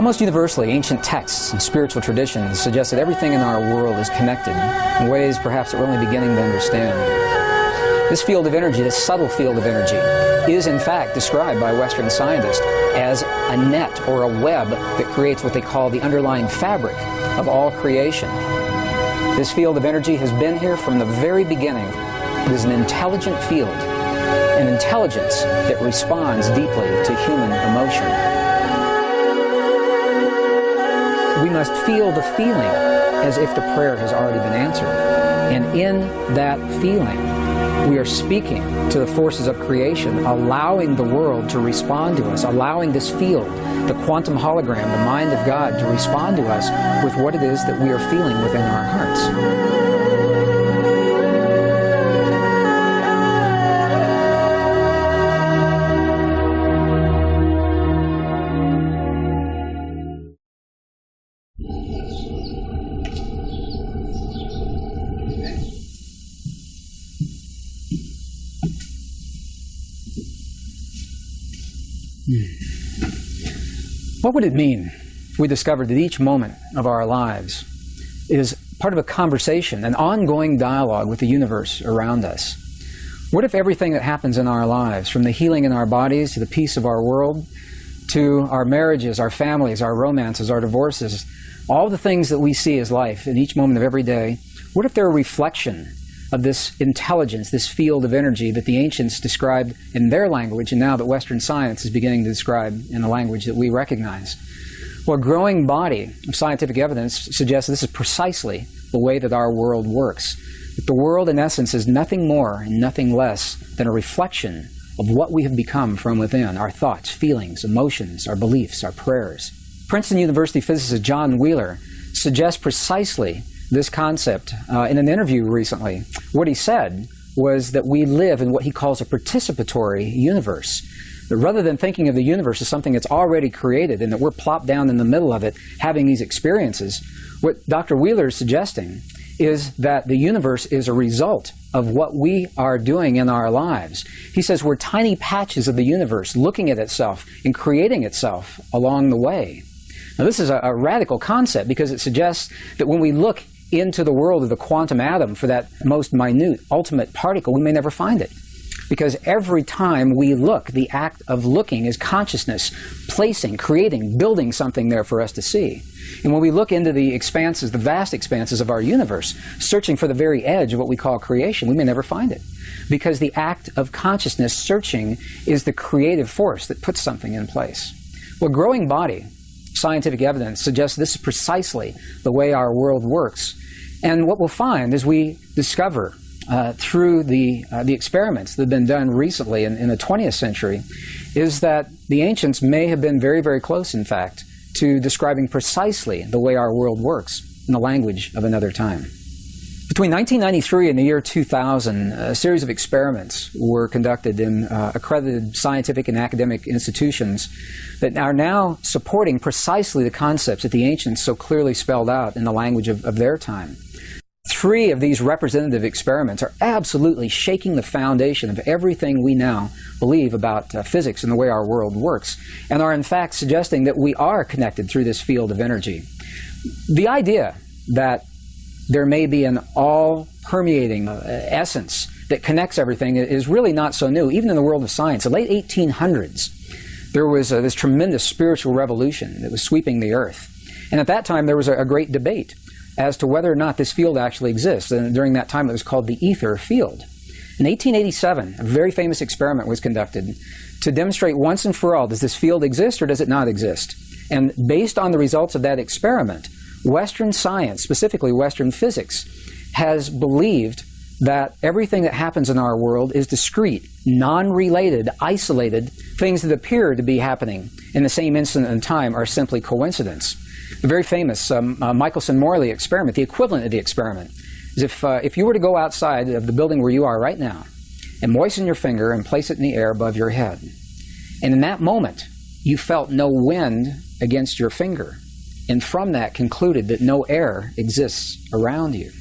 Almost universally, ancient texts and spiritual traditions suggest that everything in our world is connected in ways perhaps that we're only beginning to understand. This field of energy, this subtle field of energy, is in fact described by Western scientists as a net or a web that creates what they call the underlying fabric of all creation. This field of energy has been here from the very beginning. It is an intelligent field, an intelligence that responds deeply to human emotion. We must feel the feeling as if the prayer has already been answered. And in that feeling, we are speaking to the forces of creation, allowing the world to respond to us, allowing this field, the quantum hologram, the mind of God, to respond to us with what it is that we are feeling within our hearts. What would it mean if we discovered that each moment of our lives is part of a conversation, an ongoing dialogue with the universe around us? What if everything that happens in our lives, from the healing in our bodies to the peace of our world, to our marriages, our families, our romances, our divorces, all the things that we see as life in each moment of every day, what if they're a reflection of this intelligence, this field of energy that the ancients described in their language, and now that Western science is beginning to describe in a language that we recognize? Well, a growing body of scientific evidence suggests this is precisely the way that our world works. That the world, in essence, is nothing more and nothing less than a reflection of what we have become from within, our thoughts, feelings, emotions, our beliefs, our prayers. Princeton University physicist John Wheeler suggests precisely this concept in an interview recently. What he said was that we live in what he calls a participatory universe. That rather than thinking of the universe as something that's already created and that we're plopped down in the middle of it having these experiences, what Dr. Wheeler is suggesting is that the universe is a result of what we are doing in our lives. He says we're tiny patches of the universe looking at itself and creating itself along the way. Now this is a radical concept because it suggests that when we look into the world of the quantum atom for that most minute, ultimate particle, we may never find it. Because every time we look, the act of looking is consciousness, placing, creating, building something there for us to see. And when we look into the expanses, the vast expanses of our universe, searching for the very edge of what we call creation, we may never find it. Because the act of consciousness searching is the creative force that puts something in place. Well, growing body, scientific evidence suggests this is precisely the way our world works. And what we'll find as we discover through the experiments that have been done recently in the 20th century is that the ancients may have been very, very close, in fact, to describing precisely the way our world works in the language of another time. Between 1993 and the year 2000, a series of experiments were conducted in accredited scientific and academic institutions that are now supporting precisely the concepts that the ancients so clearly spelled out in the language of their time. 3 of these representative experiments are absolutely shaking the foundation of everything we now believe about physics and the way our world works, and are in fact suggesting that we are connected through this field of energy. The idea that there may be an all-permeating essence that connects everything is really not so new. Even in the world of science, the late 1800s, there was this tremendous spiritual revolution that was sweeping the earth. And at that time, there was a great debate as to whether or not this field actually exists. And during that time, it was called the ether field. In 1887, a very famous experiment was conducted to demonstrate once and for all, does this field exist or does it not exist? And based on the results of that experiment, Western science, specifically Western physics, has believed that everything that happens in our world is discrete, non-related, isolated. Things that appear to be happening in the same instant in time are simply coincidence. The very famous Michelson-Morley experiment, the equivalent of the experiment, is if you were to go outside of the building where you are right now and moisten your finger and place it in the air above your head, and in that moment you felt no wind against your finger, and from that concluded that no air exists around you.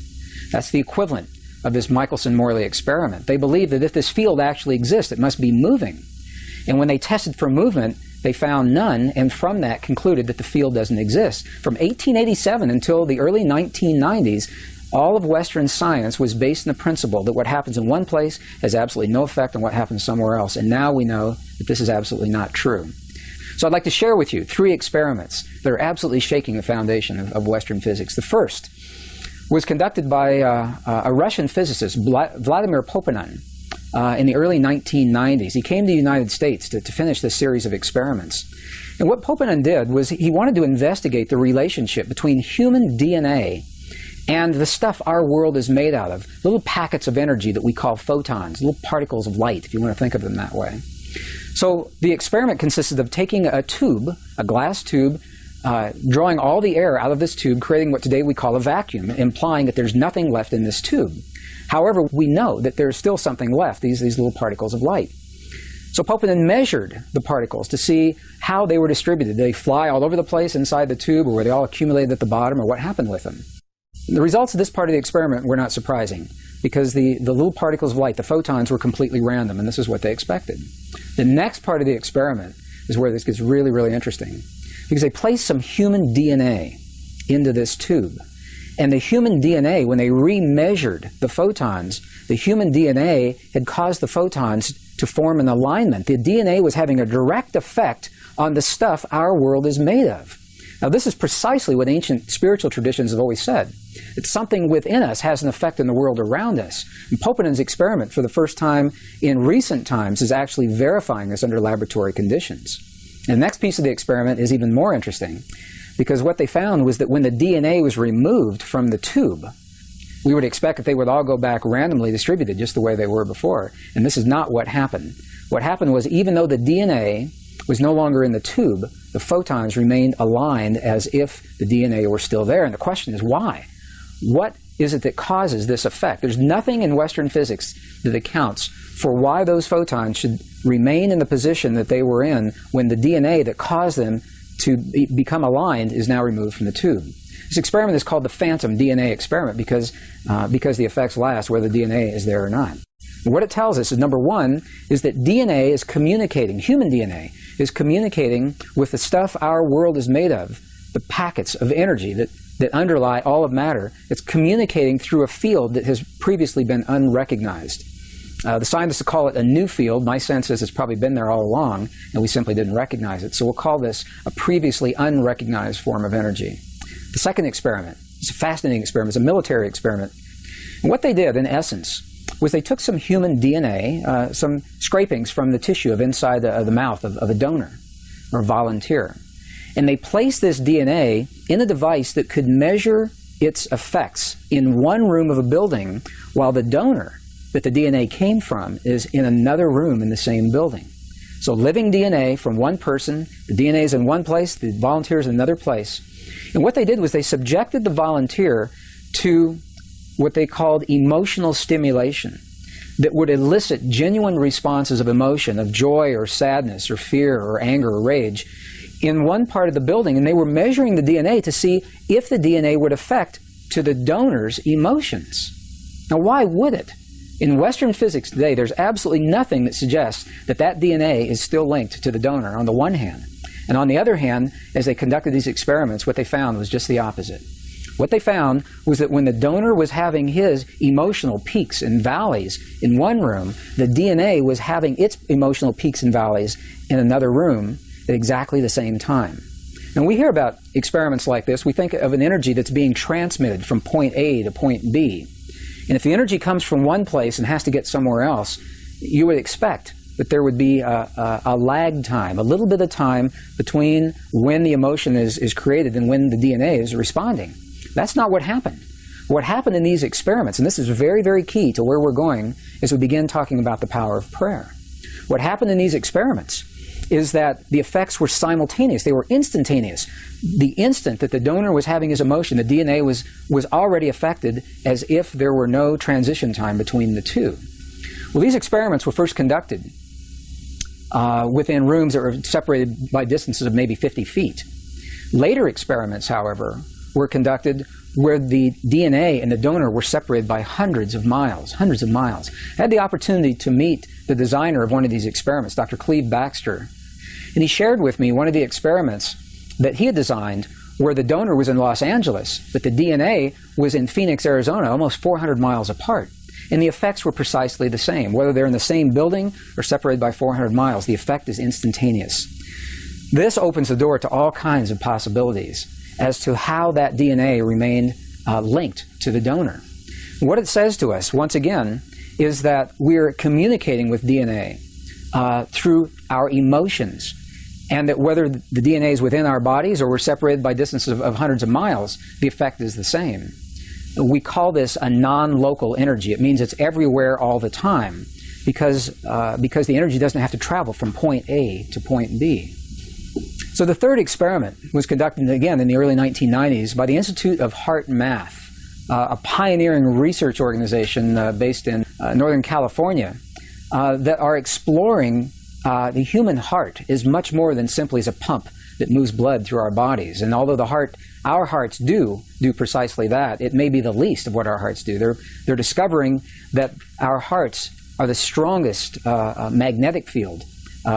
That's the equivalent of this Michelson-Morley experiment. They believe that if this field actually exists, it must be moving. And when they tested for movement, They found none, and from that concluded that the field doesn't exist. From 1887 until the early 1990s, all of Western science was based on the principle that what happens in one place has absolutely no effect on what happens somewhere else. And now we know that this is absolutely not true. So I'd like to share with you 3 experiments that are absolutely shaking the foundation of Western physics. The first was conducted by a Russian physicist, Vladimir Poponin, in the early 1990s. He came to the United States to finish this series of experiments. And what Poponin did was he wanted to investigate the relationship between human DNA and the stuff our world is made out of, little packets of energy that we call photons, little particles of light, if you want to think of them that way. So the experiment consisted of taking a tube, a glass tube, drawing all the air out of this tube, creating what today we call a vacuum, implying that there's nothing left in this tube. However, we know that there's still something left, these little particles of light. So Poponin measured the particles to see how they were distributed. Did they fly all over the place inside the tube, or were they all accumulated at the bottom, or what happened with them? The results of this part of the experiment were not surprising, because the little particles of light, the photons, were completely random, and this is what they expected. The next part of the experiment is where this gets really, really interesting, because they placed some human DNA into this tube. And the human DNA, when they remeasured the photons, the human DNA had caused the photons to form an alignment. The DNA was having a direct effect on the stuff our world is made of. Now, this is precisely what ancient spiritual traditions have always said. That something within us has an effect in the world around us. And Poponin's experiment, for the first time in recent times, is actually verifying this under laboratory conditions. And the next piece of the experiment is even more interesting, because what they found was that when the DNA was removed from the tube, we would expect that they would all go back randomly distributed just the way they were before. And this is not what happened. What happened was, even though the DNA was no longer in the tube, the photons remained aligned as if the DNA were still there. And the question is, why? What is it that causes this effect? There's nothing in Western physics that accounts for why those photons should remain in the position that they were in when the DNA that caused them to become aligned is now removed from the tube. This experiment is called the phantom DNA experiment because the effects last whether the DNA is there or not. And what it tells us is, number one, is that DNA is communicating, human DNA is communicating with the stuff our world is made of, the packets of energy that underlie all of matter. It's communicating through a field that has previously been unrecognized. The scientists call it a new field. My sense is it's probably been there all along, and we simply didn't recognize it. So we'll call this a previously unrecognized form of energy. The second experiment is a fascinating experiment. It's a military experiment. And what they did, in essence, was they took some human DNA, some scrapings from the tissue of inside the mouth of a donor or a volunteer, and they placed this DNA in a device that could measure its effects in one room of a building, while the donor that the DNA came from is in another room in the same building. So living DNA from one person, the DNA is in one place, the volunteer is in another place. And what they did was they subjected the volunteer to what they called emotional stimulation that would elicit genuine responses of emotion, of joy or sadness or fear or anger or rage in one part of the building. And they were measuring the DNA to see if the DNA would affect to the donor's emotions. Now, why would it? In Western physics today, there's absolutely nothing that suggests that that DNA is still linked to the donor on the one hand. And on the other hand, as they conducted these experiments, what they found was just the opposite. What they found was that when the donor was having his emotional peaks and valleys in one room, the DNA was having its emotional peaks and valleys in another room at exactly the same time. And we hear about experiments like this. We think of an energy that's being transmitted from point A to point B. And if the energy comes from one place and has to get somewhere else, you would expect that there would be a lag time, a little bit of time between when the emotion is created and when the DNA is responding. That's not what happened. What happened in these experiments, and this is very, very key to where we're going as we begin talking about the power of prayer. What happened in these experiments is that the effects were simultaneous. They were instantaneous. The instant that the donor was having his emotion, the DNA was already affected as if there were no transition time between the two. Well, these experiments were first conducted within rooms that were separated by distances of maybe 50 feet. Later experiments, however, were conducted where the DNA and the donor were separated by hundreds of miles, hundreds of miles. I had the opportunity to meet the designer of one of these experiments, Dr. Cleve Baxter. And he shared with me one of the experiments that he had designed where the donor was in Los Angeles, but the DNA was in Phoenix, Arizona, almost 400 miles apart. And the effects were precisely the same. Whether they're in the same building or separated by 400 miles, the effect is instantaneous. This opens the door to all kinds of possibilities as to how that DNA remained linked to the donor. What it says to us, once again, is that we're communicating with DNA through our emotions, and that whether the DNA is within our bodies or we're separated by distances of hundreds of miles, the effect is the same. We call this a non-local energy. It means it's everywhere all the time because the energy doesn't have to travel from point A to point B. So the third experiment was conducted again in the early 1990s by the Institute of Heart Math, a pioneering research organization based in Northern California that are exploring the human heart is much more than simply as a pump that moves blood through our bodies. And although our hearts do precisely that, it may be the least of what our hearts do. They're discovering that our hearts are the strongest magnetic field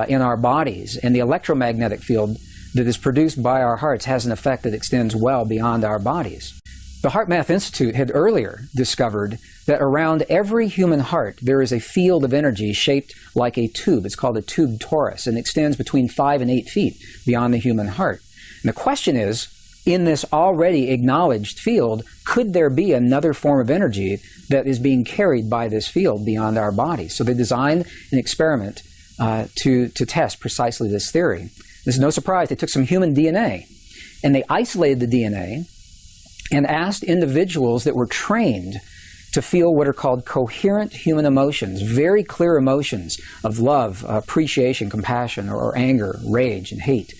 in our bodies, and the electromagnetic field that is produced by our hearts has an effect that extends well beyond our bodies. The Heart Math Institute had earlier discovered that around every human heart there is a field of energy shaped like a tube. It's called a tube torus, and extends between 5 and 8 feet beyond the human heart. And the question is, in this already acknowledged field, could there be another form of energy that is being carried by this field beyond our bodies? So they designed an experiment to test precisely this theory. This is no surprise. They took some human DNA, and they isolated the DNA and asked individuals that were trained to feel what are called coherent human emotions, very clear emotions of love, appreciation, compassion, or anger, rage, and hate,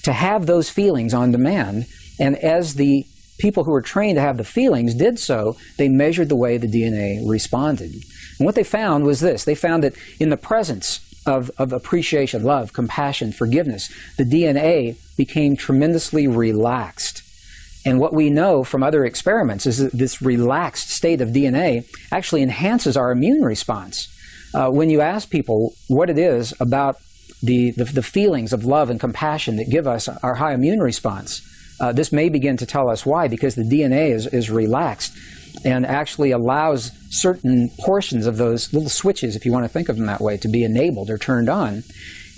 to have those feelings on demand. And as the people who were trained to have the feelings did so, they measured the way the DNA responded. And what they found was this. They found that in the presence of appreciation, love, compassion, forgiveness, the DNA became tremendously relaxed. And what we know from other experiments is that this relaxed state of DNA actually enhances our immune response. When you ask people what it is about the feelings of love and compassion that give us our high immune response, this may begin to tell us why, because the DNA is relaxed and actually allows certain portions of those little switches, if you want to think of them that way, to be enabled or turned on.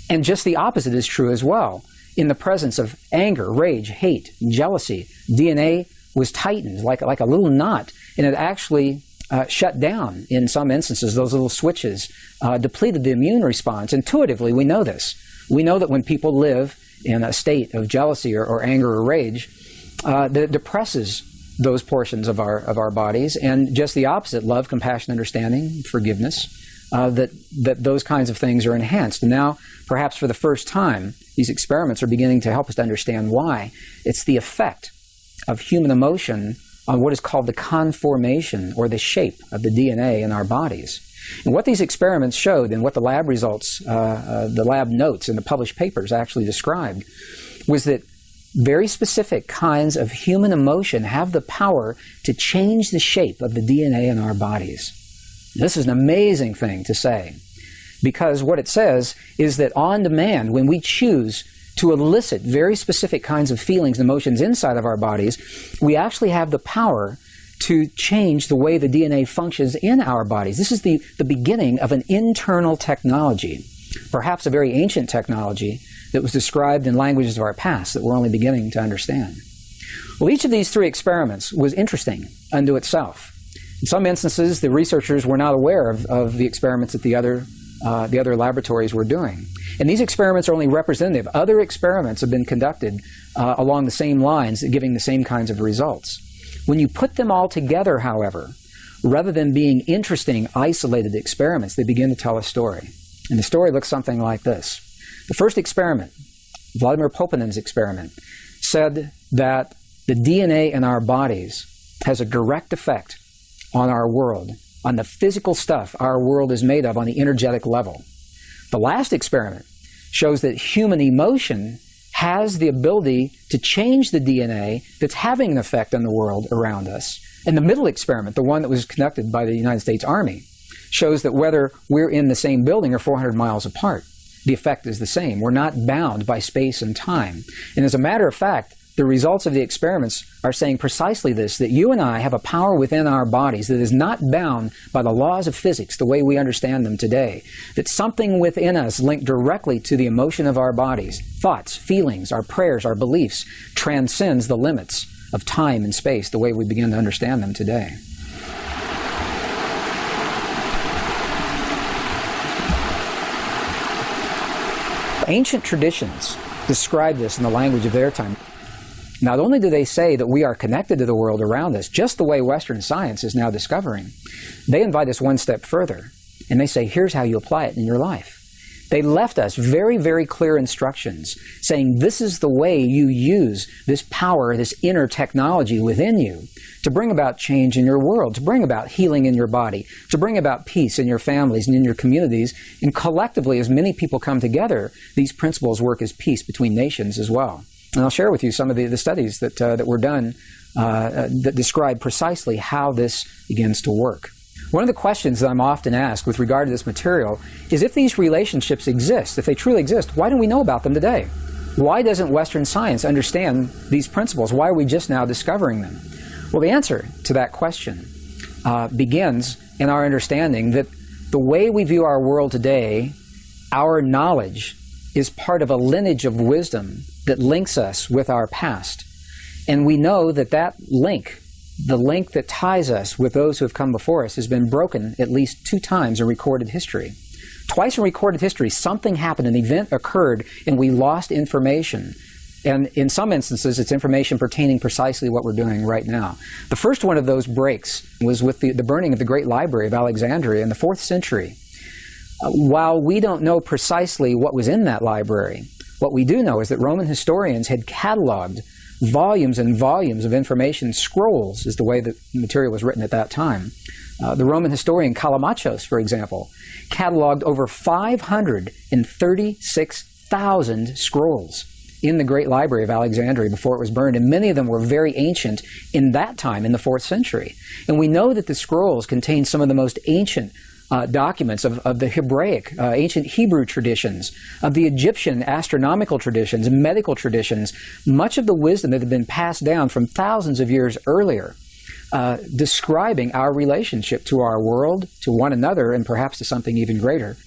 And just the opposite is true as well. In the presence of anger, rage, hate, jealousy, DNA was tightened like a little knot, and it actually shut down in some instances. Those little switches depleted the immune response. Intuitively, we know this. We know that when people live in a state of jealousy or anger or rage, that it depresses those portions of our bodies, and just the opposite, love, compassion, understanding, forgiveness, that those kinds of things are enhanced. And now, perhaps for the first time, these experiments are beginning to help us to understand why. It's the effect of human emotion on what is called the conformation or the shape of the DNA in our bodies. And what these experiments showed, and what the lab results, the lab notes in the published papers actually described, was that very specific kinds of human emotion have the power to change the shape of the DNA in our bodies. This is an amazing thing to say, because what it says is that on demand, when we choose to elicit very specific kinds of feelings and emotions inside of our bodies, we actually have the power to change the way the DNA functions in our bodies. This is the beginning of an internal technology, perhaps a very ancient technology that was described in languages of our past that we're only beginning to understand. Well, each of these three experiments was interesting unto itself. In some instances, the researchers were not aware of the experiments that the other laboratories were doing. And these experiments are only representative. Other experiments have been conducted along the same lines, giving the same kinds of results. When you put them all together, however, rather than being interesting, isolated experiments, they begin to tell a story. And the story looks something like this. The first experiment, Vladimir Poponin's experiment, said that the DNA in our bodies has a direct effect on our world, on the physical stuff our world is made of on the energetic level. The last experiment shows that human emotion has the ability to change the DNA that's having an effect on the world around us. And the middle experiment, the one that was conducted by the United States Army, shows that whether we're in the same building or 400 miles apart, the effect is the same. We're not bound by space and time. And as a matter of fact, the results of the experiments are saying precisely this, that you and I have a power within our bodies that is not bound by the laws of physics the way we understand them today. That something within us linked directly to the emotion of our bodies, thoughts, feelings, our prayers, our beliefs, transcends the limits of time and space the way we begin to understand them today. Ancient traditions describe this in the language of their time. Not only do they say that we are connected to the world around us, just the way Western science is now discovering, they invite us one step further, and they say, here's how you apply it in your life. They left us very, very clear instructions, saying this is the way you use this power, this inner technology within you, to bring about change in your world, to bring about healing in your body, to bring about peace in your families and in your communities, and collectively, as many people come together, these principles work as peace between nations as well. And I'll share with you some of the studies that were done that describe precisely how this begins to work. One of the questions that I'm often asked with regard to this material is if these relationships exist, if they truly exist, why don't we know about them today? Why doesn't Western science understand these principles? Why are we just now discovering them? Well, the answer to that question begins in our understanding that the way we view our world today, our knowledge is part of a lineage of wisdom that links us with our past. And we know that that link, the link that ties us with those who have come before us, has been broken at least 2 times in recorded history. Twice in recorded history, something happened, an event occurred, and we lost information. And in some instances, it's information pertaining precisely to what we're doing right now. The first one of those breaks was with the burning of the Great Library of Alexandria in the 4th century. While we don't know precisely what was in that library, what we do know is that Roman historians had cataloged volumes and volumes of information. Scrolls is the way that material was written at that time. The Roman historian Callimachos, for example, cataloged over 536,000 scrolls in the Great Library of Alexandria before it was burned, and many of them were very ancient in that time, in the 4th century. And we know that the scrolls contain some of the most ancient documents of the Hebraic, ancient Hebrew traditions, of the Egyptian astronomical traditions, medical traditions, much of the wisdom that had been passed down from thousands of years earlier, describing our relationship to our world, to one another, and perhaps to something even greater.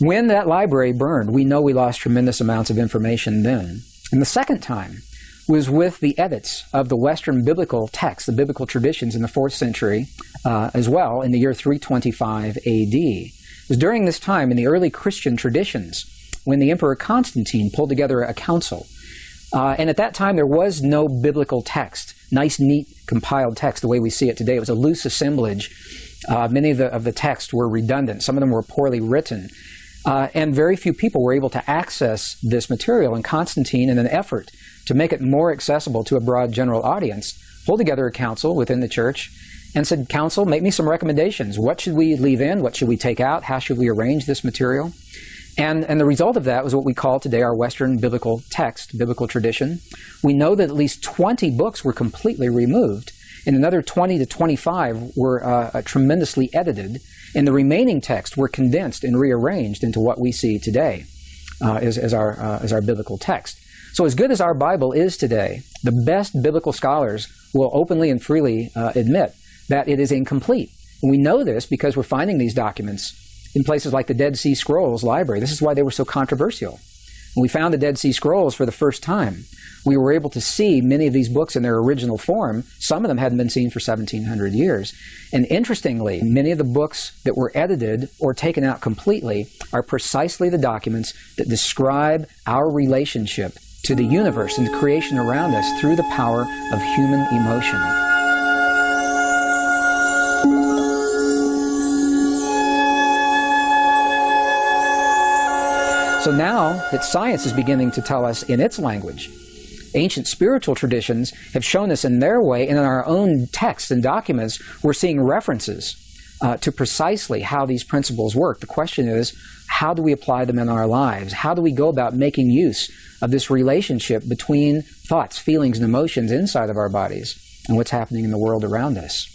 When that library burned, we know we lost tremendous amounts of information then. And the second time was with the edits of the Western biblical texts, the biblical traditions in the 4th century as well, in the year 325 AD. It was during this time in the early Christian traditions when the Emperor Constantine pulled together a council. And at that time, there was no biblical text, nice, neat, compiled text the way we see it today. It was a loose assemblage. Many of the texts were redundant. Some of them were poorly written. And very few people were able to access this material. And Constantine, in an effort to make it more accessible to a broad general audience, pulled together a council within the church and said, "Council, make me some recommendations. What should we leave in? What should we take out? How should we arrange this material?" And the result of that was what we call today our Western biblical text, biblical tradition. We know that at least 20 books were completely removed, and another 20 to 25 were tremendously edited, and the remaining texts were condensed and rearranged into what we see today as our biblical text. So as good as our Bible is today, the best biblical scholars will openly and freely admit that it is incomplete. And we know this because we're finding these documents in places like the Dead Sea Scrolls Library. This is why they were so controversial. When we found the Dead Sea Scrolls for the first time, we were able to see many of these books in their original form. Some of them hadn't been seen for 1,700 years. And interestingly, many of the books that were edited or taken out completely are precisely the documents that describe our relationship to the universe and the creation around us through the power of human emotion. So now that science is beginning to tell us in its language, ancient spiritual traditions have shown us in their way, and in our own texts and documents, we're seeing references to precisely how these principles work. The question is, how do we apply them in our lives? How do we go about making use of this relationship between thoughts, feelings, and emotions inside of our bodies and what's happening in the world around us?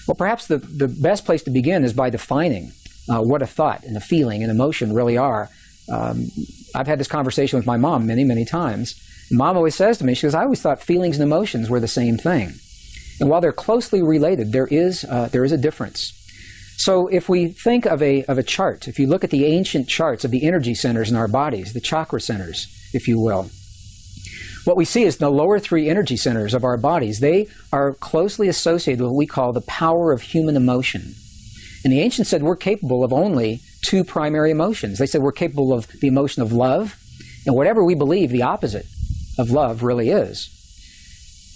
Well, perhaps the best place to begin is by defining what a thought and a feeling and emotion really are I've had this conversation with my mom many, many times. Mom always says to me, she goes, I always thought feelings and emotions were the same thing. And while they're closely related, there is a difference. So if we think of a chart, if you look at the ancient charts of the energy centers in our bodies, the chakra centers, if you will, what we see is the lower three energy centers of our bodies, they are closely associated with what we call the power of human emotion. And the ancients said we're capable of only two primary emotions. They said we're capable of the emotion of love, and whatever we believe the opposite of love really is,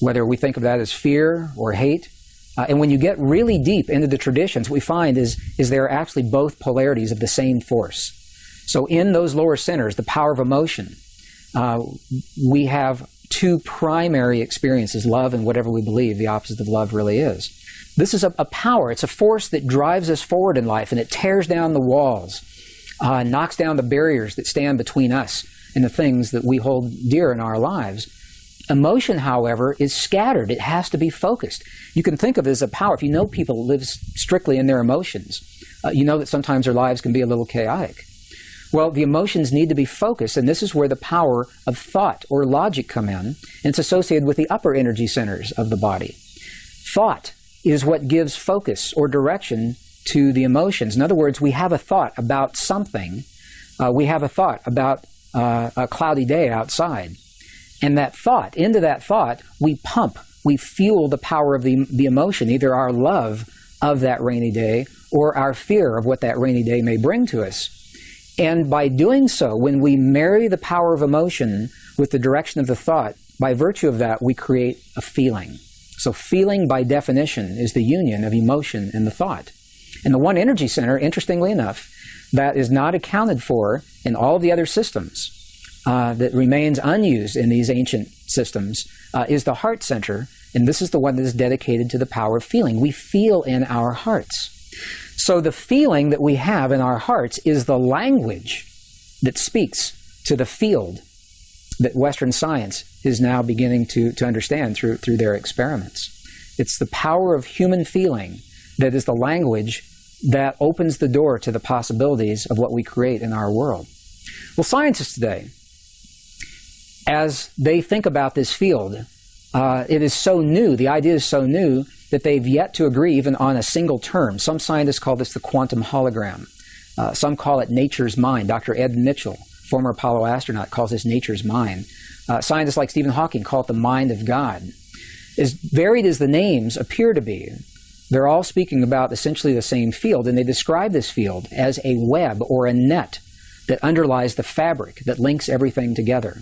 whether we think of that as fear or hate. And when you get really deep into the traditions, what we find is they're actually both polarities of the same force. So in those lower centers, the power of emotion, we have two primary experiences, love and whatever we believe the opposite of love really is. This is a power. It's a force that drives us forward in life, and it tears down the walls, knocks down the barriers that stand between us and the things that we hold dear in our lives. Emotion, however, is scattered. It has to be focused. You can think of it as a power. If you know people live strictly in their emotions, you know that sometimes their lives can be a little chaotic. Well, the emotions need to be focused, and this is where the power of thought or logic come in, and it's associated with the upper energy centers of the body. Thought is what gives focus or direction to the emotions. In other words, we have a thought about something. We have a thought about a cloudy day outside. And that thought, into that thought, we fuel the power of the emotion, either our love of that rainy day or our fear of what that rainy day may bring to us. And by doing so, when we marry the power of emotion with the direction of the thought, by virtue of that, we create a feeling. So feeling, by definition, is the union of emotion and the thought. And the one energy center, interestingly enough, that is not accounted for in all of the other systems, that remains unused in these ancient systems, is the heart center, and this is the one that is dedicated to the power of feeling. We feel in our hearts. So the feeling that we have in our hearts is the language that speaks to the field that Western science is now beginning to understand through their experiments. It's the power of human feeling that is the language that opens the door to the possibilities of what we create in our world. Well, scientists today, as they think about this field, it is so new, the idea is so new, that they've yet to agree even on a single term. Some scientists call this the quantum hologram. Some call it nature's mind. Dr. Ed Mitchell, former Apollo astronaut, calls this nature's mind. Scientists like Stephen Hawking call it the mind of God. As varied as the names appear to be, they're all speaking about essentially the same field, and they describe this field as a web or a net that underlies the fabric that links everything together.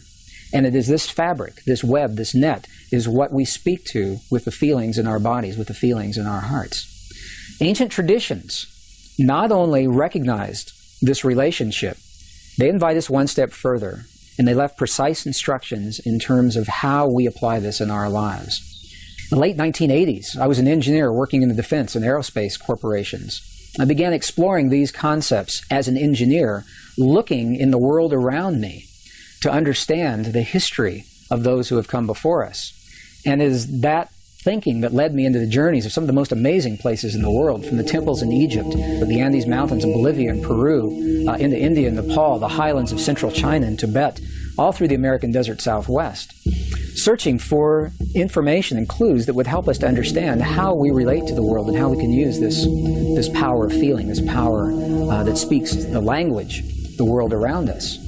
And it is this fabric, this web, this net, is what we speak to with the feelings in our bodies, with the feelings in our hearts. Ancient traditions not only recognized this relationship, they invite us one step further, and they left precise instructions in terms of how we apply this in our lives. In the late 1980s, I was an engineer working in the defense and aerospace corporations. I began exploring these concepts as an engineer, looking in the world around me to understand the history of those who have come before us. And it is that thinking that led me into the journeys of some of the most amazing places in the world, from the temples in Egypt, the Andes Mountains in Bolivia and Peru, into India and Nepal, the highlands of central China and Tibet, all through the American desert Southwest, searching for information and clues that would help us to understand how we relate to the world and how we can use this power of feeling, this power that speaks the language, the world around us.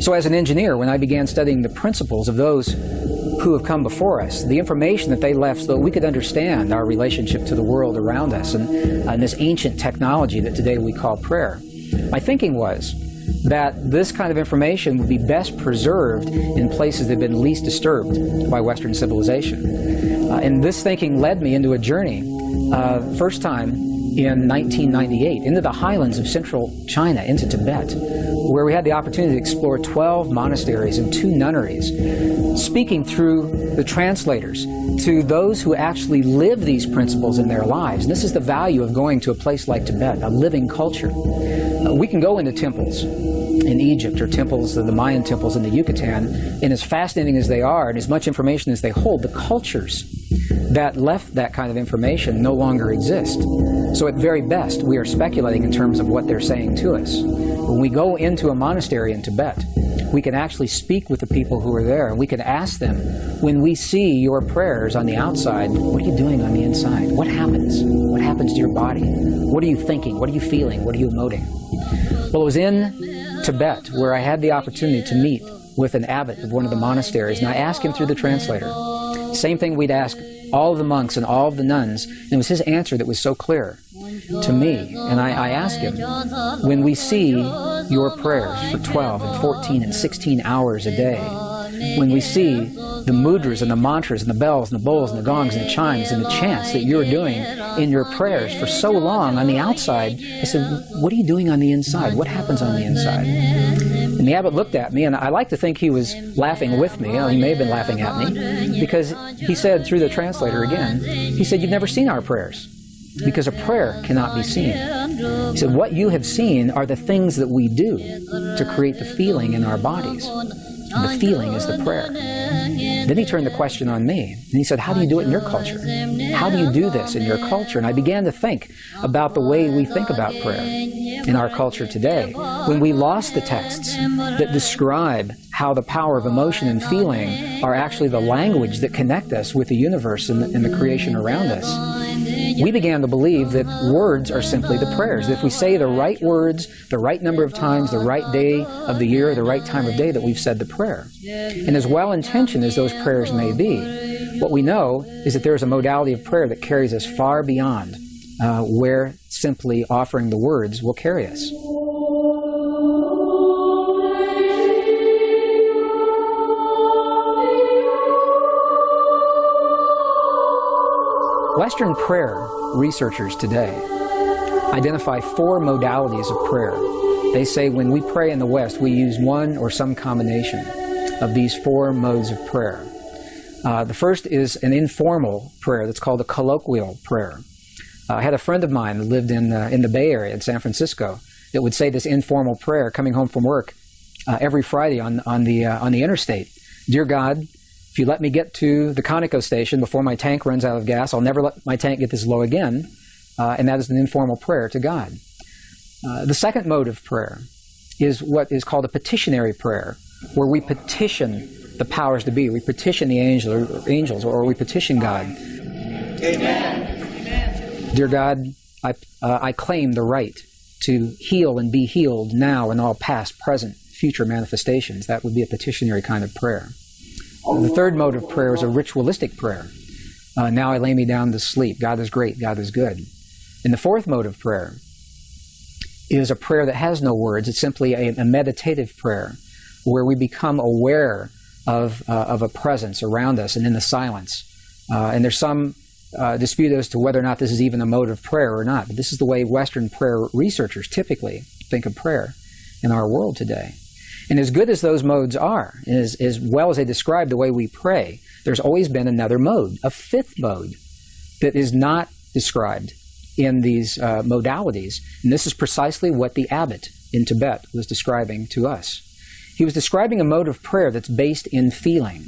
So as an engineer, when I began studying the principles of those who have come before us, the information that they left so that we could understand our relationship to the world around us and this ancient technology that today we call prayer, my thinking was that this kind of information would be best preserved in places that have been least disturbed by Western civilization. And this thinking led me into a journey, first time in 1998, into the highlands of central China, into Tibet, where we had the opportunity to explore 12 monasteries and 2 nunneries, speaking through the translators to those who actually live these principles in their lives. And this is the value of going to a place like Tibet, a living culture. We can go into temples in Egypt or temples, the Mayan temples in the Yucatan, and as fascinating as they are and as much information as they hold, the cultures that left that kind of information no longer exist. So at very best, we are speculating in terms of what they're saying to us. When we go into a monastery in Tibet, we can actually speak with the people who are there, and we can ask them, when we see your prayers on the outside, what are you doing on the inside? What happens? What happens to your body? What are you thinking? What are you feeling? What are you emoting? Well, it was in Tibet where I had the opportunity to meet with an abbot of one of the monasteries, and I asked him through the translator. Same thing we'd ask all of the monks and all of the nuns, and it was his answer that was so clear to me. And I asked him, when we see your prayers for 12 and 14 and 16 hours a day, when we see the mudras and the mantras and the bells and the bowls and the gongs and the chimes and the chants that you're doing in your prayers for so long on the outside, I said, what are you doing on the inside? What happens on the inside? And the abbot looked at me, and I like to think he was laughing with me. He may have been laughing at me, because he said through the translator again, he said, you've never seen our prayers, because a prayer cannot be seen. He said, what you have seen are the things that we do to create the feeling in our bodies. And the feeling is the prayer. Then he turned the question on me, and he said, how do you do it in your culture? How do you do this in your culture? And I began to think about the way we think about prayer in our culture today. When we lost the texts that describe how the power of emotion and feeling are actually the language that connect us with the universe and the creation around us, we began to believe that words are simply the prayers. If we say the right words, the right number of times, the right day of the year, the right time of day, that we've said the prayer. And as well-intentioned as those prayers may be, what we know is that there is a modality of prayer that carries us far beyond where simply offering the words will carry us. Western prayer researchers today identify 4 modalities of prayer. They say when we pray in the West, we use one or some combination of these 4 modes of prayer. The first is an informal prayer that's called a colloquial prayer. I had a friend of mine that lived in the Bay Area in San Francisco that would say this informal prayer coming home from work every Friday on the interstate. Dear God, if you let me get to the Conoco station before my tank runs out of gas, I'll never let my tank get this low again. And that is an informal prayer to God. The second mode of prayer is what is called a petitionary prayer, where we petition the powers to be. We petition the angels, or we petition God. Amen. Dear God, I claim the right to heal and be healed now in all past, present, future manifestations. That would be a petitionary kind of prayer. The third mode of prayer is a ritualistic prayer. Now I lay me down to sleep. God is great. God is good. And the fourth mode of prayer is a prayer that has no words. It's simply a meditative prayer where we become aware of a presence around us and in the silence. And there's some dispute as to whether or not this is even a mode of prayer or not. But this is the way Western prayer researchers typically think of prayer in our world today. And as good as those modes are, and as well as they describe the way we pray, there's always been another mode, a fifth mode, that is not described in these modalities. And this is precisely what the abbot in Tibet was describing to us. He was describing a mode of prayer that's based in feeling.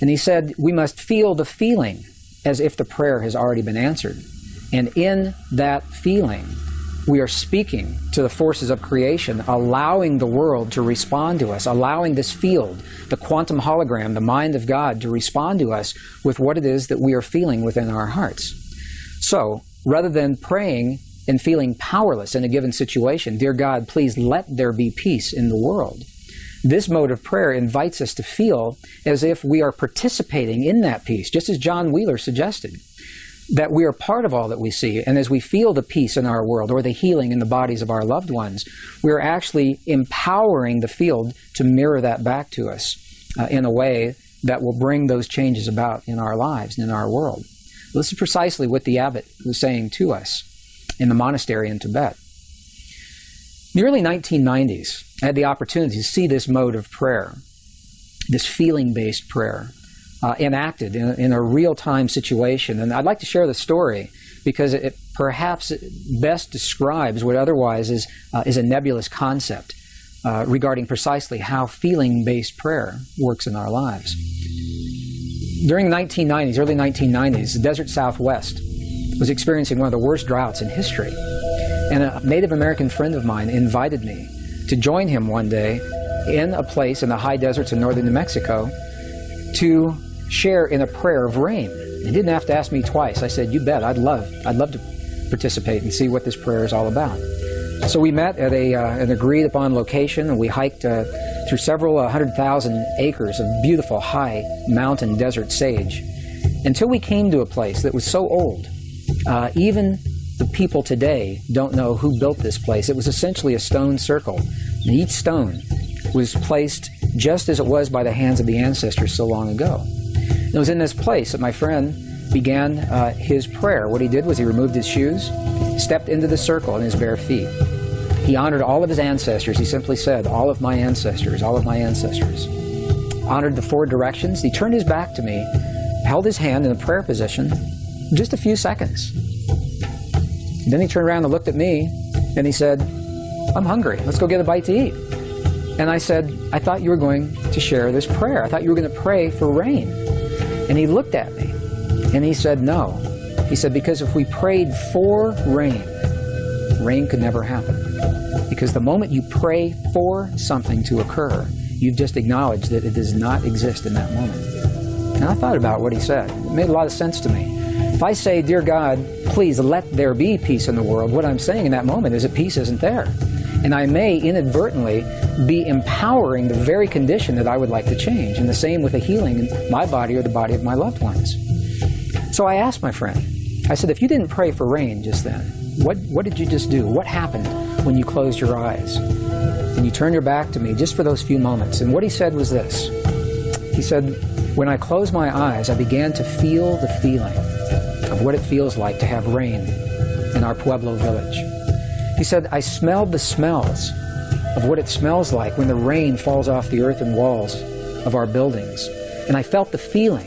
And he said, we must feel the feeling as if the prayer has already been answered. And in that feeling, we are speaking to the forces of creation, allowing the world to respond to us, allowing this field, the quantum hologram, the mind of God, to respond to us with what it is that we are feeling within our hearts. So, rather than praying and feeling powerless in a given situation, dear God, please let there be peace in the world, this mode of prayer invites us to feel as if we are participating in that peace, just as John Wheeler suggested, that we are part of all that we see. And as we feel the peace in our world or the healing in the bodies of our loved ones, we're actually empowering the field to mirror that back to us in a way that will bring those changes about in our lives and in our world. This is precisely what the abbot was saying to us in the monastery in Tibet. In the early 1990s, I had the opportunity to see this mode of prayer, this feeling-based prayer, enacted in a real-time situation. And I'd like to share the story because it perhaps best describes what otherwise is a nebulous concept regarding precisely how feeling-based prayer works in our lives. During the 1990s, early 1990s, the desert Southwest was experiencing one of the worst droughts in history. And a Native American friend of mine invited me to join him one day in a place in the high deserts of northern New Mexico to share in a prayer of rain. He didn't have to ask me twice. I said, "You bet, I'd love to participate and see what this prayer is all about." So we met at an agreed upon location, and we hiked through several 100,000 acres of beautiful high mountain desert sage until we came to a place that was so old. Even the people today don't know who built this place. It was essentially a stone circle, and each stone was placed just as it was by the hands of the ancestors so long ago. And it was in this place that my friend began his prayer. What he did was he removed his shoes, stepped into the circle in his bare feet. He honored all of his ancestors. He simply said, "All of my ancestors, all of my ancestors." Honored the four directions. He turned his back to me, held his hand in a prayer position, just a few seconds. And then he turned around and looked at me, and he said, "I'm hungry. Let's go get a bite to eat." And I said, "I thought you were going to share this prayer. I thought you were going to pray for rain." And he looked at me, and he said, "No." He said, "Because if we prayed for rain, rain could never happen. Because the moment you pray for something to occur, you've just acknowledged that it does not exist in that moment." And I thought about what he said. It made a lot of sense to me. If I say, "Dear God, please let there be peace in the world," what I'm saying in that moment is that peace isn't there. And I may inadvertently be empowering the very condition that I would like to change. And the same with a healing in my body or the body of my loved ones. So I asked my friend, I said, "If you didn't pray for rain just then, what did you just do? What happened when you closed your eyes and you turned your back to me just for those few moments?" And what he said was this. He said, "When I closed my eyes, I began to feel the feeling of what it feels like to have rain in our Pueblo village." He said, "I smelled the smells of what it smells like when the rain falls off the earthen walls of our buildings. And I felt the feeling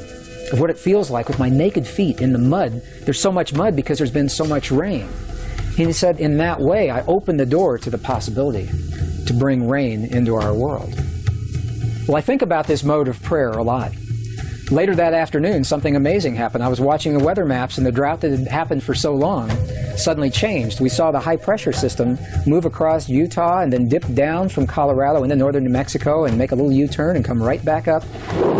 of what it feels like with my naked feet in the mud. There's so much mud because there's been so much rain." And he said, "In that way, I opened the door to the possibility to bring rain into our world." Well, I think about this mode of prayer a lot. Later that afternoon, something amazing happened. I was watching the weather maps, and the drought that had happened for so long suddenly changed. We saw the high-pressure system move across Utah and then dip down from Colorado into northern New Mexico and make a little U-turn and come right back up.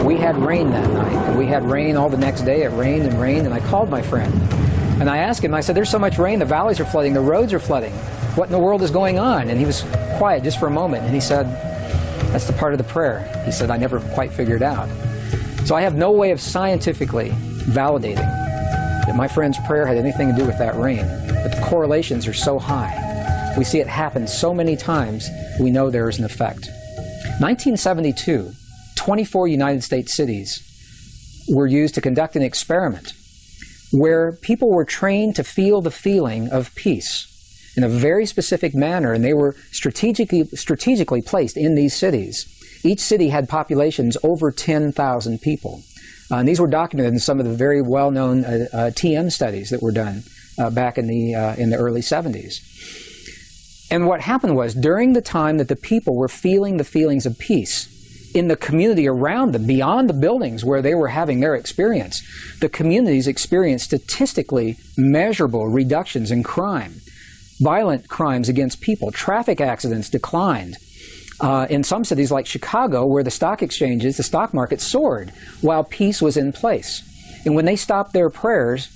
We had rain that night, and we had rain all the next day. It rained and rained, and I called my friend. And I asked him, I said, "There's so much rain, the valleys are flooding, the roads are flooding. What in the world is going on?" And he was quiet just for a moment, and he said, "That's the part of the prayer." He said, "I never quite figured out." So I have no way of scientifically validating that my friend's prayer had anything to do with that rain. But the correlations are so high. We see it happen so many times, we know there is an effect. 1972, 24 United States cities were used to conduct an experiment where people were trained to feel the feeling of peace in a very specific manner, and they were strategically placed in these cities. Each city had populations over 10,000 people. And these were documented in some of the very well-known TM studies that were done back in the early 70s. And what happened was, during the time that the people were feeling the feelings of peace in the community around them, beyond the buildings where they were having their experience, the communities experienced statistically measurable reductions in crime. Violent crimes against people, traffic accidents declined. In some cities like Chicago, where the stock exchanges, the stock market soared while peace was in place. And when they stopped their prayers,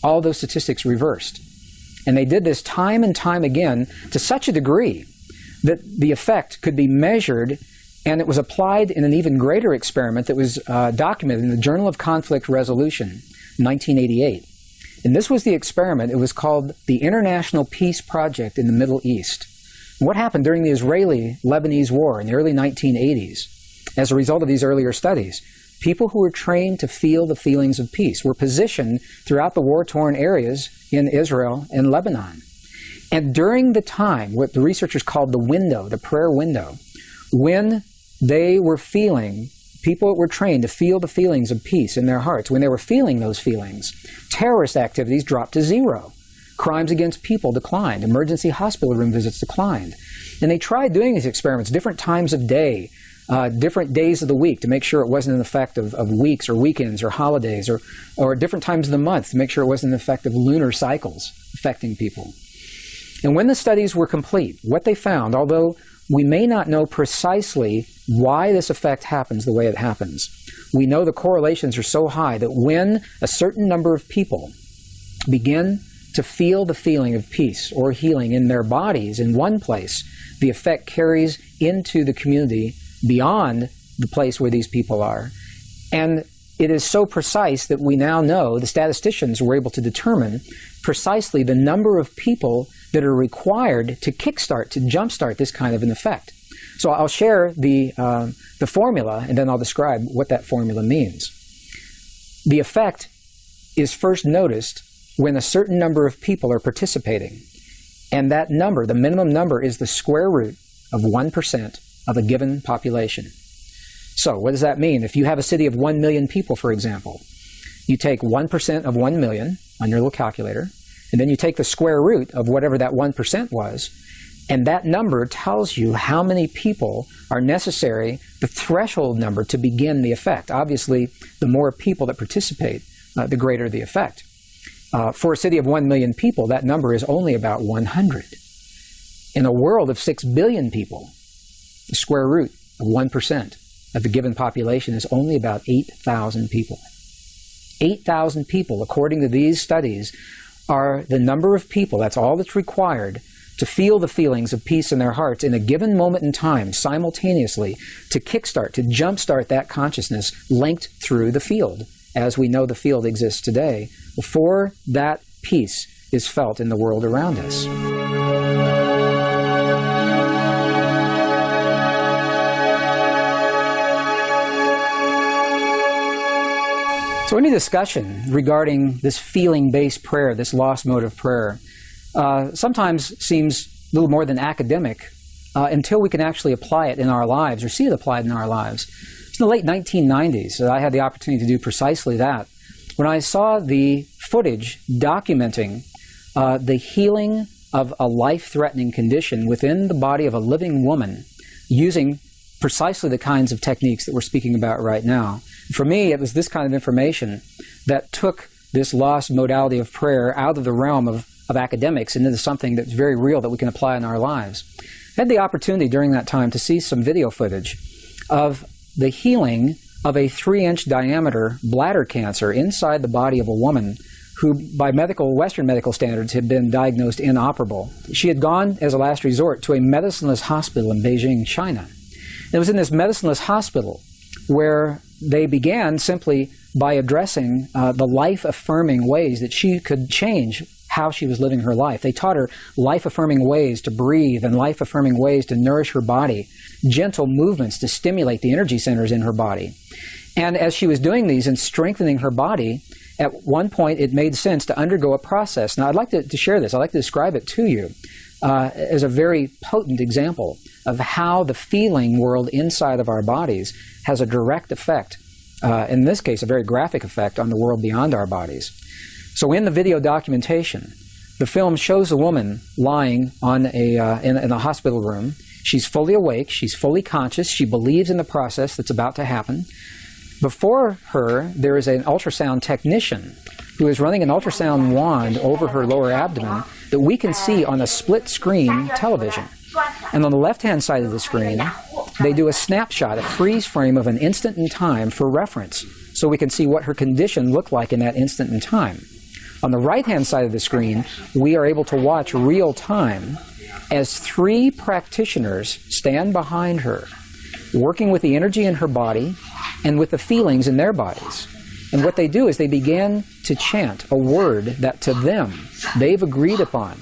all those statistics reversed. And they did this time and time again to such a degree that the effect could be measured, and it was applied in an even greater experiment that was documented in the Journal of Conflict Resolution, 1988. And this was the experiment. It was called the International Peace Project in the Middle East. What happened during the Israeli-Lebanese War in the early 1980s, as a result of these earlier studies, people who were trained to feel the feelings of peace were positioned throughout the war-torn areas in Israel and Lebanon. And during the time, what the researchers called the window, the prayer window, when they were feeling, people that were trained to feel the feelings of peace in their hearts, when they were feeling those feelings, terrorist activities dropped to zero. Crimes against people declined. Emergency hospital room visits declined. And they tried doing these experiments different times of day, different days of the week to make sure it wasn't an effect of weeks or weekends or holidays, or different times of the month to make sure it wasn't an effect of lunar cycles affecting people. And when the studies were complete, what they found, although we may not know precisely why this effect happens the way it happens, we know the correlations are so high that when a certain number of people begin to feel the feeling of peace or healing in their bodies in one place, the effect carries into the community beyond the place where these people are. And it is so precise that we now know, the statisticians were able to determine precisely the number of people that are required to kickstart, to jumpstart this kind of an effect. So I'll share the formula, and then I'll describe what that formula means. The effect is first noticed when a certain number of people are participating. And that number, the minimum number, is the square root of 1% of a given population. So what does that mean? If you have a city of 1 million people, for example, you take 1% of 1 million on your little calculator, and then you take the square root of whatever that 1% was, and that number tells you how many people are necessary, the threshold number, to begin the effect. Obviously, the more people that participate, the greater the effect. For a city of 1 million people, that number is only about 100. In a world of 6 billion people, the square root of 1% of the given population is only about 8,000 people. 8,000 people, according to these studies, are the number of people, that's all that's required, to feel the feelings of peace in their hearts in a given moment in time, simultaneously, to kickstart, to jumpstart that consciousness linked through the field, as we know the field exists today, before that peace is felt in the world around us. So any discussion regarding this feeling-based prayer, this lost mode of prayer, sometimes seems a little more than academic until we can actually apply it in our lives or see it applied in our lives. It's in the late 1990s that I had the opportunity to do precisely that, when I saw the footage documenting the healing of a life-threatening condition within the body of a living woman using precisely the kinds of techniques that we're speaking about right now. For me, it was this kind of information that took this lost modality of prayer out of the realm of academics and into something that's very real that we can apply in our lives. I had the opportunity during that time to see some video footage of the healing of a 3-inch diameter bladder cancer inside the body of a woman who, by Western medical standards, had been diagnosed inoperable. She had gone, as a last resort, to a medicineless hospital in Beijing, China. It was in this medicineless hospital where they began simply by addressing the life-affirming ways that she could change how she was living her life. They taught her life-affirming ways to breathe and life-affirming ways to nourish her body, gentle movements to stimulate the energy centers in her body. And as she was doing these and strengthening her body, at one point it made sense to undergo a process. Now I'd like to share this. I'd like to describe it to you as a very potent example of how the feeling world inside of our bodies has a direct effect, in this case a very graphic effect, on the world beyond our bodies. So in the video documentation, the film shows a woman lying on in a hospital room. She's fully awake, she's fully conscious, she believes in the process that's about to happen. Before her, there is an ultrasound technician who is running an ultrasound wand over her lower abdomen that we can see on a split-screen television. And on the left-hand side of the screen, they do a snapshot, a freeze frame of an instant in time for reference, so we can see what her condition looked like in that instant in time. On the right-hand side of the screen, we are able to watch real time as 3 practitioners stand behind her, working with the energy in her body and with the feelings in their bodies. And what they do is they begin to chant a word that to them they've agreed upon,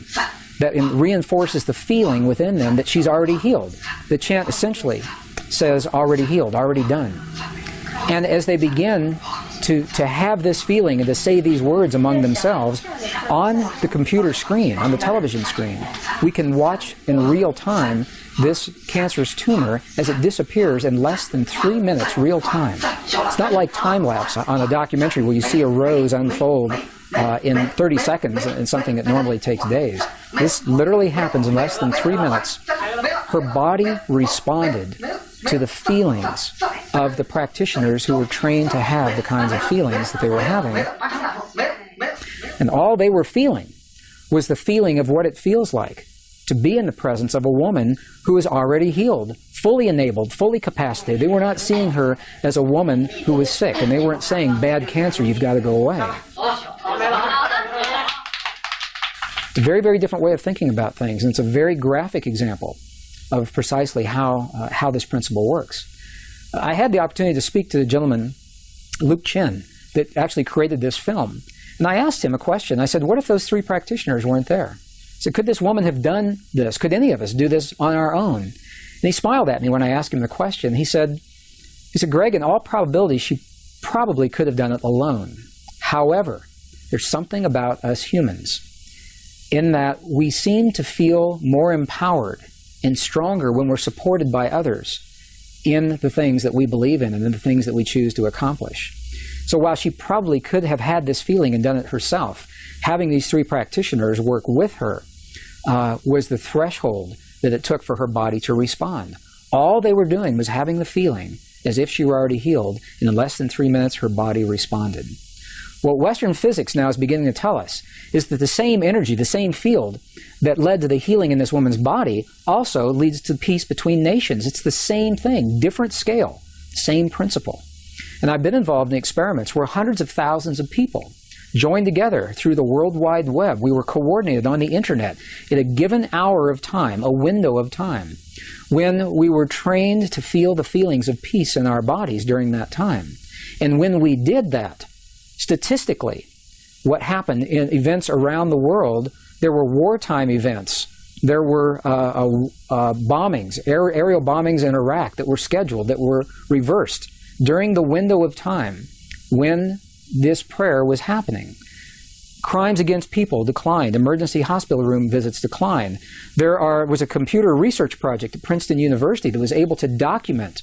that reinforces the feeling within them that she's already healed. The chant essentially says, already healed, already done. And as they begin to have this feeling and to say these words among themselves, on the computer screen, on the television screen, we can watch in real time this cancerous tumor as it disappears in less than 3 minutes real time. It's not like time-lapse on a documentary where you see a rose unfold in 30 seconds in something that normally takes days. This literally happens in less than 3 minutes. Her body responded to the feelings of the practitioners who were trained to have the kinds of feelings that they were having. And all they were feeling was the feeling of what it feels like to be in the presence of a woman who is already healed, fully enabled, fully capacitated. They were not seeing her as a woman who was sick, and they weren't saying, bad cancer, you've got to go away. It's a very, very different way of thinking about things, and it's a very graphic example of precisely how this principle works. I had the opportunity to speak to the gentleman, Luke Chin, that actually created this film. And I asked him a question. I said, what if those three practitioners weren't there? I said, could this woman have done this? Could any of us do this on our own? And he smiled at me when I asked him the question. He said, Gregg, in all probability, she probably could have done it alone. However, there's something about us humans in that we seem to feel more empowered and stronger when we're supported by others in the things that we believe in and in the things that we choose to accomplish. So while she probably could have had this feeling and done it herself, having these three practitioners work with her was the threshold that it took for her body to respond. All they were doing was having the feeling as if she were already healed, and in less than 3 minutes her body responded. What Western physics now is beginning to tell us is that the same energy, the same field that led to the healing in this woman's body also leads to peace between nations. It's the same thing, different scale, same principle. And I've been involved in experiments where hundreds of thousands of people joined together through the World Wide Web. We were coordinated on the internet at a given hour of time, a window of time, when we were trained to feel the feelings of peace in our bodies during that time. And when we did that, statistically, what happened in events around the world, there were wartime events. There were bombings, aerial bombings in Iraq that were scheduled, that were reversed during the window of time when this prayer was happening. Crimes against people declined. Emergency hospital room visits declined. There was a computer research project at Princeton University that was able to document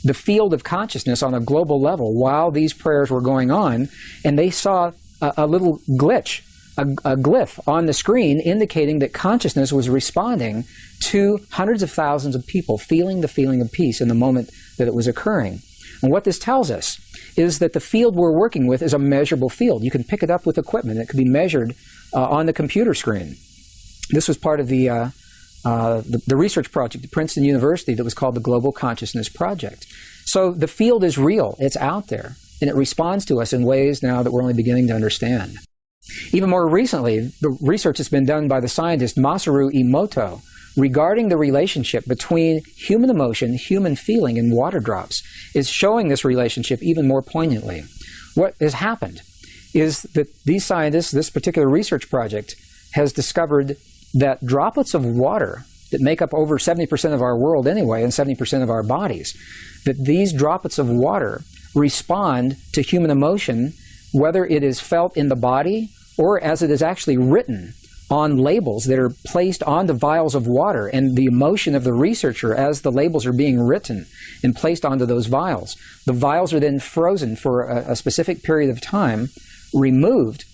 the field of consciousness on a global level while these prayers were going on, and they saw a little glitch, a glyph on the screen indicating that consciousness was responding to hundreds of thousands of people feeling the feeling of peace in the moment that it was occurring. And what this tells us is that the field we're working with is a measurable field. You can pick it up with equipment. It can be measured on the computer screen. This was part of the research project at Princeton University that was called the Global Consciousness Project. So the field is real. It's out there. And it responds to us in ways now that we're only beginning to understand. Even more recently, the research that's been done by the scientist Masaru Emoto regarding the relationship between human emotion, human feeling, and water drops is showing this relationship even more poignantly. What has happened is that these scientists, this particular research project, has discovered that droplets of water that make up over 70% of our world anyway, and 70% of our bodies, that these droplets of water respond to human emotion, whether it is felt in the body or as it is actually written on labels that are placed onto vials of water, and the emotion of the researcher as the labels are being written and placed onto those vials. The vials are then frozen for a specific period of time, removed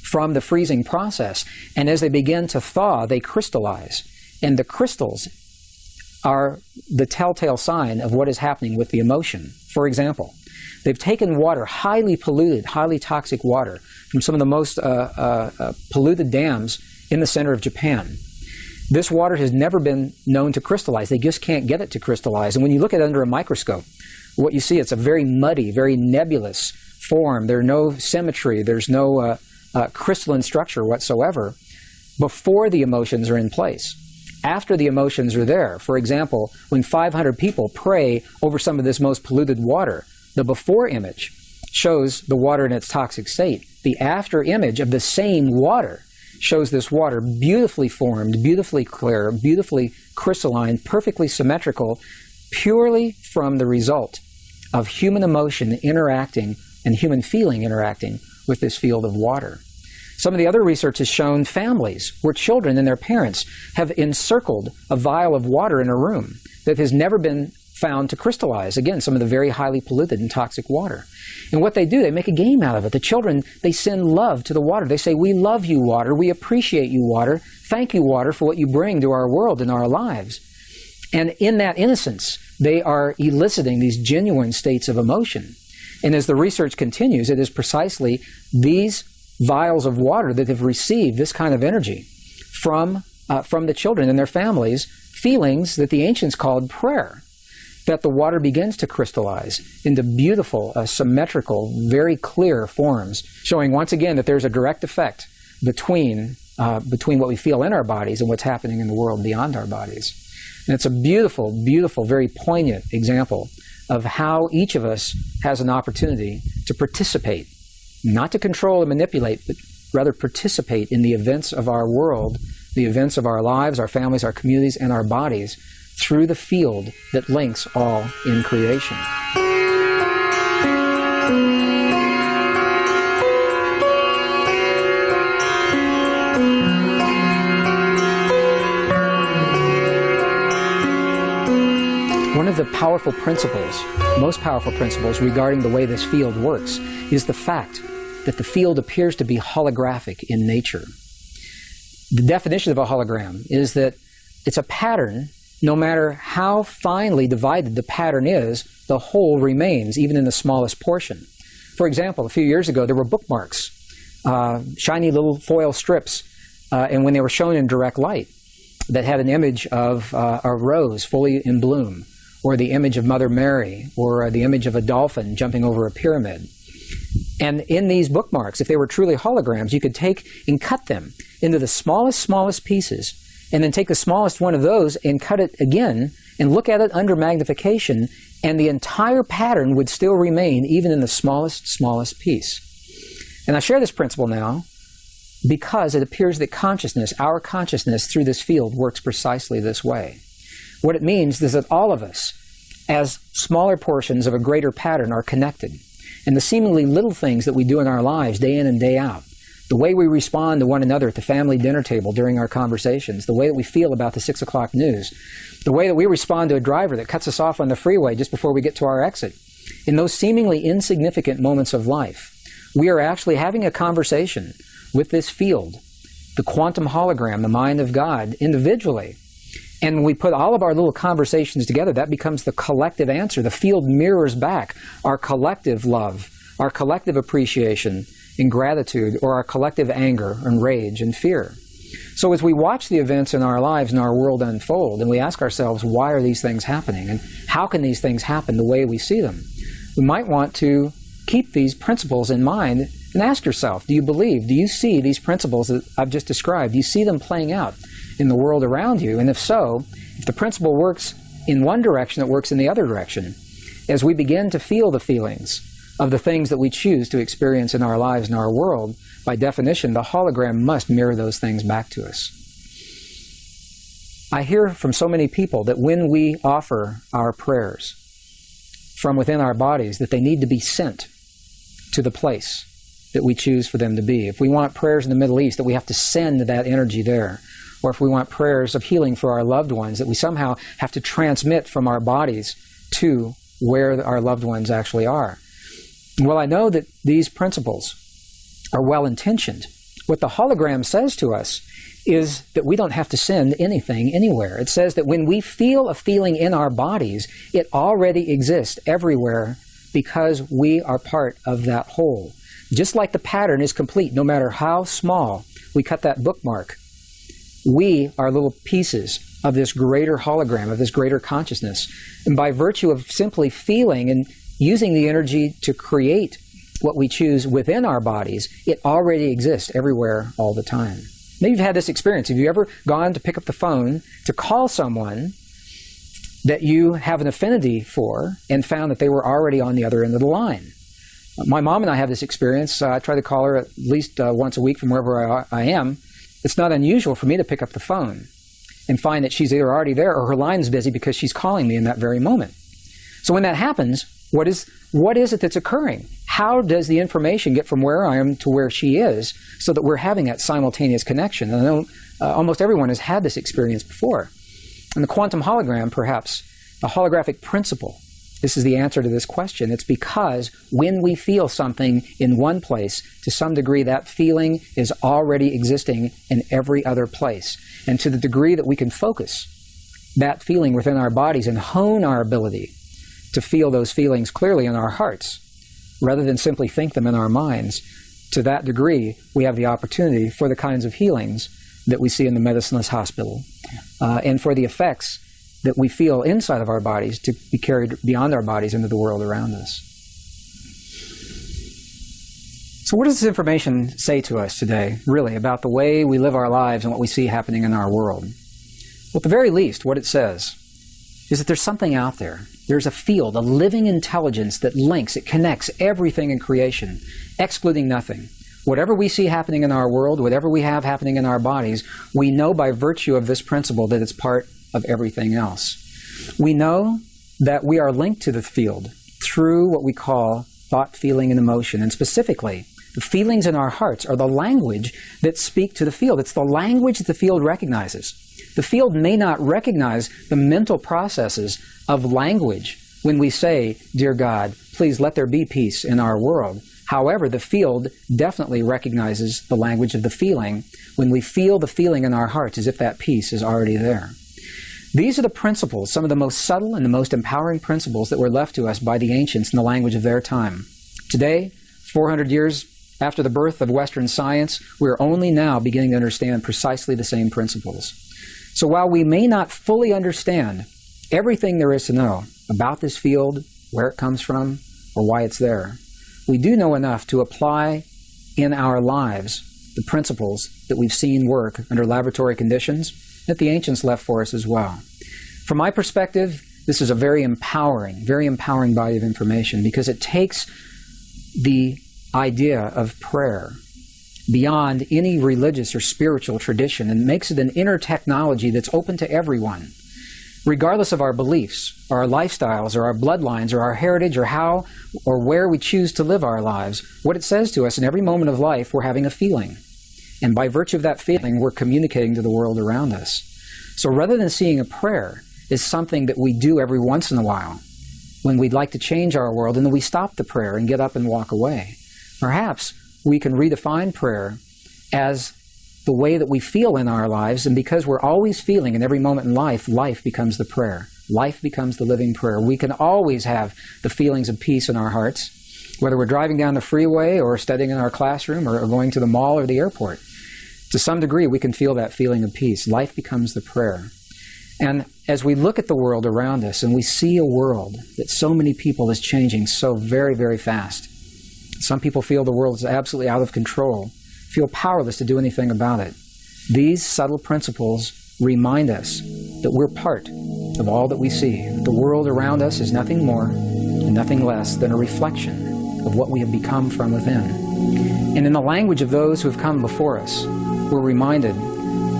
from the freezing process, and as they begin to thaw, they crystallize. And the crystals are the telltale sign of what is happening with the emotion. For example, they've taken water, highly polluted, highly toxic water, from some of the most polluted dams in the center of Japan. This water has never been known to crystallize. They just can't get it to crystallize. And when you look at it under a microscope, what you see, it's a very muddy, very nebulous form. There's no symmetry. There's no crystalline structure whatsoever before the emotions are in place. After the emotions are there, for example, when 500 people pray over some of this most polluted water, the before image shows the water in its toxic state. The after image of the same water shows this water beautifully formed, beautifully clear, beautifully crystalline, perfectly symmetrical, purely from the result of human emotion interacting and human feeling interacting with this field of water. Some of the other research has shown families where children and their parents have encircled a vial of water in a room that has never been found to crystallize. Again, some of the very highly polluted and toxic water. And what they do, they make a game out of it. The children, they send love to the water. They say, we love you, water. We appreciate you, water. Thank you, water, for what you bring to our world and our lives. And in that innocence, they are eliciting these genuine states of emotion. And as the research continues, it is precisely these vials of water that have received this kind of energy from the children and their families, feelings that the ancients called prayer, that the water begins to crystallize into beautiful, symmetrical, very clear forms, showing once again that there's a direct effect between what we feel in our bodies and what's happening in the world beyond our bodies. And it's a beautiful, beautiful, very poignant example of how each of us has an opportunity to participate, not to control and manipulate, but rather participate in the events of our world, the events of our lives, our families, our communities, and our bodies through the field that links all in creation. One of the powerful principles, most powerful principles regarding the way this field works is the fact that the field appears to be holographic in nature. The definition of a hologram is that it's a pattern. No matter how finely divided the pattern is, the whole remains, even in the smallest portion. For example, a few years ago, there were bookmarks, shiny little foil strips, and when they were shown in direct light, that had an image of a rose fully in bloom, or the image of Mother Mary, or the image of a dolphin jumping over a pyramid. And in these bookmarks, if they were truly holograms, you could take and cut them into the smallest pieces, and then take the smallest one of those and cut it again and look at it under magnification, and the entire pattern would still remain even in the smallest piece. And I share this principle now because it appears that consciousness, our consciousness through this field, works precisely this way. What it means is that all of us, as smaller portions of a greater pattern, are connected. And the seemingly little things that we do in our lives day in and day out, the way we respond to one another at the family dinner table during our conversations, the way that we feel about the 6 o'clock news, the way that we respond to a driver that cuts us off on the freeway just before we get to our exit, in those seemingly insignificant moments of life, we are actually having a conversation with this field, the quantum hologram, the mind of God, individually. And when we put all of our little conversations together, that becomes the collective answer. The field mirrors back our collective love, our collective appreciation and gratitude, or our collective anger and rage and fear. So as we watch the events in our lives and our world unfold, and we ask ourselves, why are these things happening? And how can these things happen the way we see them? We might want to keep these principles in mind and ask yourself, do you see these principles that I've just described? Do you see them playing out in the world around you? And if so, if the principle works in one direction, it works in the other direction. As we begin to feel the feelings of the things that we choose to experience in our lives and our world, by definition, the hologram must mirror those things back to us. I hear from so many people that when we offer our prayers from within our bodies, that they need to be sent to the place that we choose for them to be. If we want prayers in the Middle East, that we have to send that energy there. Or if we want prayers of healing for our loved ones, that we somehow have to transmit from our bodies to where our loved ones actually are. Well, I know that these principles are well-intentioned. What the hologram says to us is that we don't have to send anything anywhere. It says that when we feel a feeling in our bodies, it already exists everywhere because we are part of that whole. Just like the pattern is complete, no matter how small we cut that bookmark, we are little pieces of this greater hologram, of this greater consciousness. And by virtue of simply feeling and using the energy to create what we choose within our bodies, it already exists everywhere all the time. Maybe you've had this experience. Have you ever gone to pick up the phone to call someone that you have an affinity for and found that they were already on the other end of the line? My mom and I have this experience. I try to call her at least once a week from wherever I am. It's not unusual for me to pick up the phone and find that she's either already there or her line's busy because she's calling me in that very moment. So when that happens, what is it that's occurring? How does the information get from where I am to where she is so that we're having that simultaneous connection? And I know almost everyone has had this experience before. And the quantum hologram, perhaps, the holographic principle, this is the answer to this question. It's because when we feel something in one place, to some degree that feeling is already existing in every other place. And to the degree that we can focus that feeling within our bodies and hone our ability to feel those feelings clearly in our hearts, rather than simply think them in our minds, to that degree, we have the opportunity for the kinds of healings that we see in the medicineless hospital, and for the effects that we feel inside of our bodies to be carried beyond our bodies into the world around us. So what does this information say to us today, really, about the way we live our lives and what we see happening in our world? Well, at the very least, what it says is that there's something out there. There's a field, a living intelligence that links, it connects everything in creation, excluding nothing. Whatever we see happening in our world, whatever we have happening in our bodies, we know by virtue of this principle that it's part of everything else. We know that we are linked to the field through what we call thought, feeling, and emotion. And specifically, the feelings in our hearts are the language that speak to the field. It's the language that the field recognizes. The field may not recognize the mental processes of language when we say, "Dear God, please let there be peace in our world." However, the field definitely recognizes the language of the feeling when we feel the feeling in our hearts as if that peace is already there. These are the principles, some of the most subtle and the most empowering principles that were left to us by the ancients in the language of their time. Today, 400 years after the birth of Western science, we're only now beginning to understand precisely the same principles. So while we may not fully understand everything there is to know about this field, where it comes from, or why it's there, we do know enough to apply in our lives the principles that we've seen work under laboratory conditions that the ancients left for us as well. From my perspective, this is a very empowering body of information, because it takes the idea of prayer beyond any religious or spiritual tradition and makes it an inner technology that's open to everyone, regardless of our beliefs, or our lifestyles, or our bloodlines, or our heritage, or how or where we choose to live our lives. What it says to us in every moment of life, we're having a feeling. And by virtue of that feeling, we're communicating to the world around us. So rather than seeing a prayer as something that we do every once in a while, when we'd like to change our world, and then we stop the prayer and get up and walk away, perhaps we can redefine prayer as the way that we feel in our lives, and because we're always feeling in every moment in life, life becomes the prayer. Life becomes the living prayer. We can always have the feelings of peace in our hearts, whether we're driving down the freeway or studying in our classroom or going to the mall or the airport. To some degree, we can feel that feeling of peace. Life becomes the prayer. And as we look at the world around us and we see a world that so many people is changing so very, very fast, some people feel the world is absolutely out of control, feel powerless to do anything about it. These subtle principles remind us that we're part of all that we see. The world around us is nothing more and nothing less than a reflection of what we have become from within. And in the language of those who have come before us, we're reminded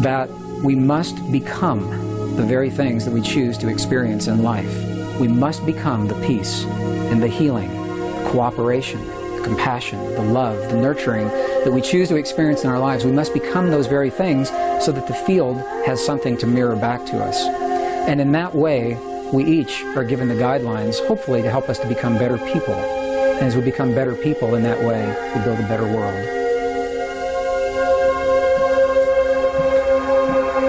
that we must become the very things that we choose to experience in life. We must become the peace and the healing, the cooperation, the compassion, the love, the nurturing that we choose to experience in our lives. We must become those very things so that the field has something to mirror back to us. And in that way, we each are given the guidelines, hopefully, to help us to become better people. And as we become better people in that way, we build a better world.